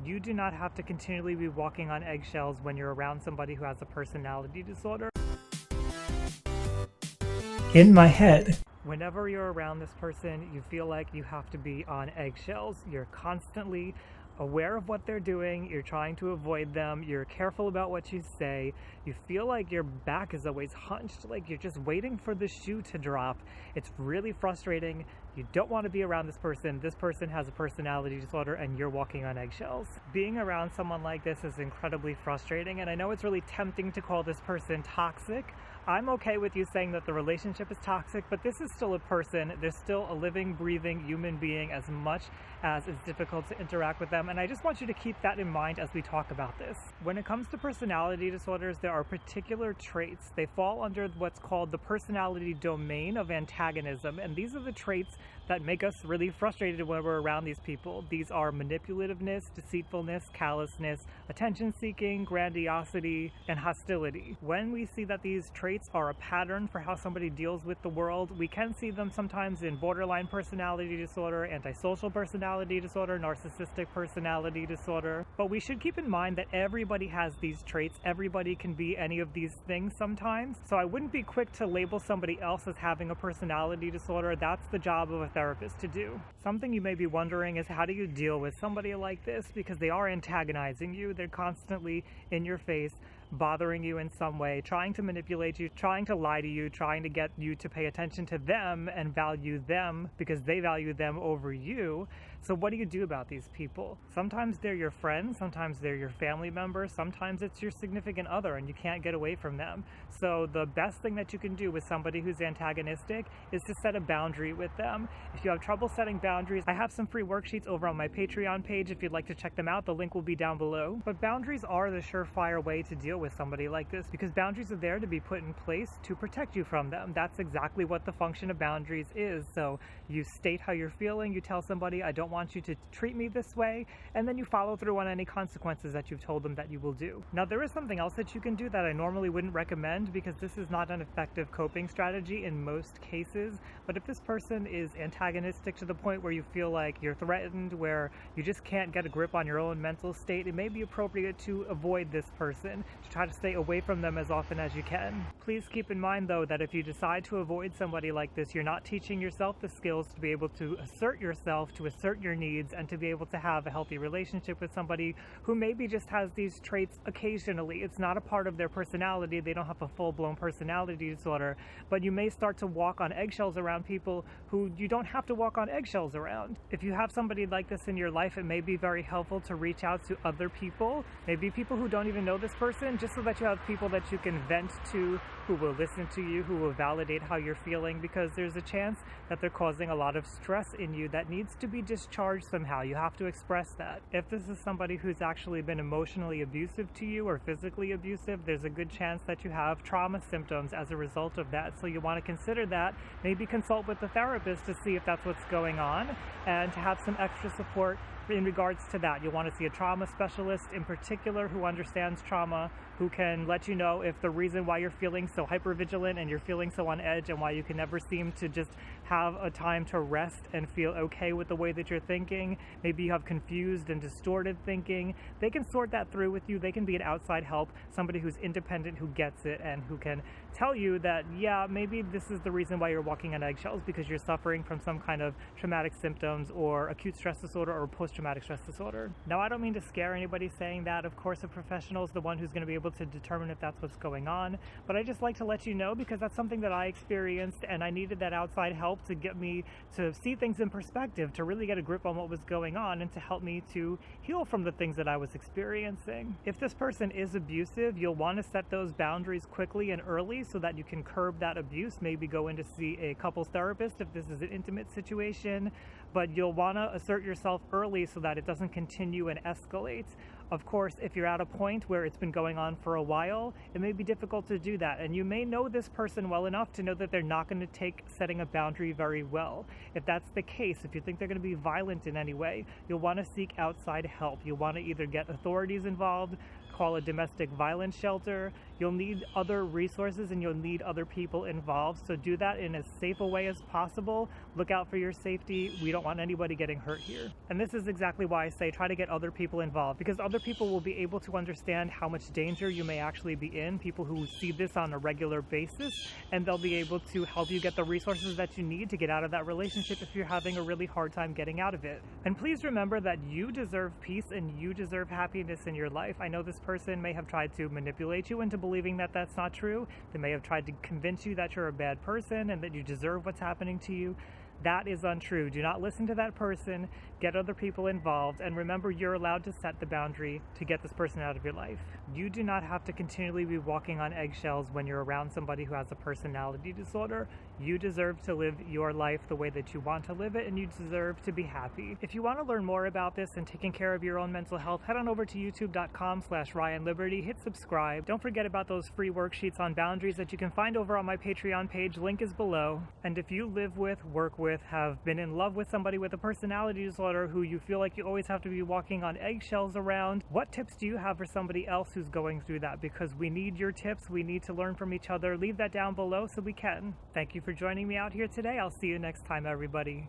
You do not have to continually be walking on eggshells when you're around somebody who has a personality disorder. In my head, whenever you're around this person, you feel like you have to be on eggshells. You're constantly aware of what they're doing, you're trying to avoid them, you're careful about what you say, you feel like your back is always hunched, like you're just waiting for the shoe to drop. It's really frustrating. You don't want to be around this person. This person has a personality disorder and you're walking on eggshells. Being around someone like this is incredibly frustrating, and I know it's really tempting to call this person toxic. I'm okay with you saying that the relationship is toxic, but this is still a person. They're still a living, breathing human being, as much as it's difficult to interact with them. And I just want you to keep that in mind as we talk about this. When it comes to personality disorders, there are particular traits. They fall under what's called the personality domain of antagonism. And these are the traits that make us really frustrated when we're around these people. These are manipulativeness, deceitfulness, callousness, attention-seeking, grandiosity, and hostility. When we see that these traits are a pattern for how somebody deals with the world, we can see them sometimes in borderline personality disorder, antisocial personality disorder, narcissistic personality disorder. But we should keep in mind that everybody has these traits. Everybody can be any of these things sometimes. So I wouldn't be quick to label somebody else as having a personality disorder. That's the job of a therapist to do. Something you may be wondering is, how do you deal with somebody like this? Because they are antagonizing you. They're constantly in your face, bothering you in some way, trying to manipulate you, trying to lie to you, trying to get you to pay attention to them and value them because they value them over you. So what do you do about these people? Sometimes they're your friends, sometimes they're your family members, sometimes it's your significant other and you can't get away from them. So the best thing that you can do with somebody who's antagonistic is to set a boundary with them. If you have trouble setting boundaries, I have some free worksheets over on my Patreon page if you'd like to check them out. The link will be down below. But boundaries are the surefire way to deal with somebody like this, because boundaries are there to be put in place to protect you from them. That's exactly what the function of boundaries is. So you state how you're feeling, you tell somebody, I don't want you to treat me this way, and then you follow through on any consequences that you've told them that you will do. Now, there is something else that you can do that I normally wouldn't recommend, because this is not an effective coping strategy in most cases. But if this person is antagonistic to the point where you feel like you're threatened, where you just can't get a grip on your own mental state, it may be appropriate to avoid this person, to try to stay away from them as often as you can. Please keep in mind, though, that if you decide to avoid somebody like this, you're not teaching yourself the skills to be able to assert yourself, to assert your needs, and to be able to have a healthy relationship with somebody who maybe just has these traits occasionally. It's not a part of their personality. They don't have a full-blown personality disorder, but you may start to walk on eggshells around people who you don't have to walk on eggshells around. If you have somebody like this in your life, it may be very helpful to reach out to other people, maybe people who don't even know this person, just so that you have people that you can vent to, who will listen to you, who will validate how you're feeling, because there's a chance that they're causing a lot of stress in you that needs to be discharged somehow. You have to express that. If this is somebody who's actually been emotionally abusive to you or physically abusive, there's a good chance that you have trauma symptoms as a result of that. So you want to consider that, maybe consult with the therapist to see if that's what's going on, and to have some extra support in regards to that. You'll want to see a trauma specialist in particular who understands trauma, who can let you know if the reason why you're feeling so hypervigilant and you're feeling so on edge, and why you can never seem to just have a time to rest and feel okay with the way that you're thinking. Maybe you have confused and distorted thinking. They can sort that through with you. They can be an outside help, somebody who's independent, who gets it, and who can tell you that, yeah, maybe this is the reason why you're walking on eggshells, because you're suffering from some kind of traumatic symptoms or acute stress disorder or post-traumatic stress disorder. Now, I don't mean to scare anybody saying that. Of course, a professional is the one who's going to be able to determine if that's what's going on, but I just like to let you know, because that's something that I experienced, and I needed that outside help to get me to see things in perspective, to really get a grip on what was going on, and to help me to heal from the things that I was experiencing. If this person is abusive, you'll want to set those boundaries quickly and early so that you can curb that abuse. Maybe go in to see a couples therapist if this is an intimate situation, but you'll want to assert yourself early so that it doesn't continue and escalate. Of course, if you're at a point where it's been going on for a while, it may be difficult to do that, and you may know this person well enough to know that they're not going to take setting a boundary very well. If that's the case, if you think they're going to be violent in any way, you'll want to seek outside help. You'll want to either get authorities involved, call a domestic violence shelter. You'll need other resources and you'll need other people involved. So do that in as safe a way as possible. Look out for your safety. We don't want anybody getting hurt here. And this is exactly why I say try to get other people involved, because other people will be able to understand how much danger you may actually be in, people who see this on a regular basis, and they'll be able to help you get the resources that you need to get out of that relationship if you're having a really hard time getting out of it. And please remember that you deserve peace and you deserve happiness in your life. I know this person may have tried to manipulate you into believing that that's not true. They may have tried to convince you that you're a bad person and that you deserve what's happening to you. That is untrue. Do not listen to that person. Get other people involved, and remember, you're allowed to set the boundary to get this person out of your life. You do not have to continually be walking on eggshells when you're around somebody who has a personality disorder. You deserve to live your life the way that you want to live it, and you deserve to be happy. If you want to learn more about this and taking care of your own mental health, head on over to youtube.com/RyanLiberty. Hit subscribe. Don't forget about those free worksheets on boundaries that you can find over on my Patreon page. Link is below. And if you live with, work with, have been in love with somebody with a personality disorder who you feel like you always have to be walking on eggshells around, what tips do you have for somebody else who's going through that? Because we need your tips. We need to learn from each other. Leave that down below so we can. Thank you for joining me out here today. I'll see you next time, everybody.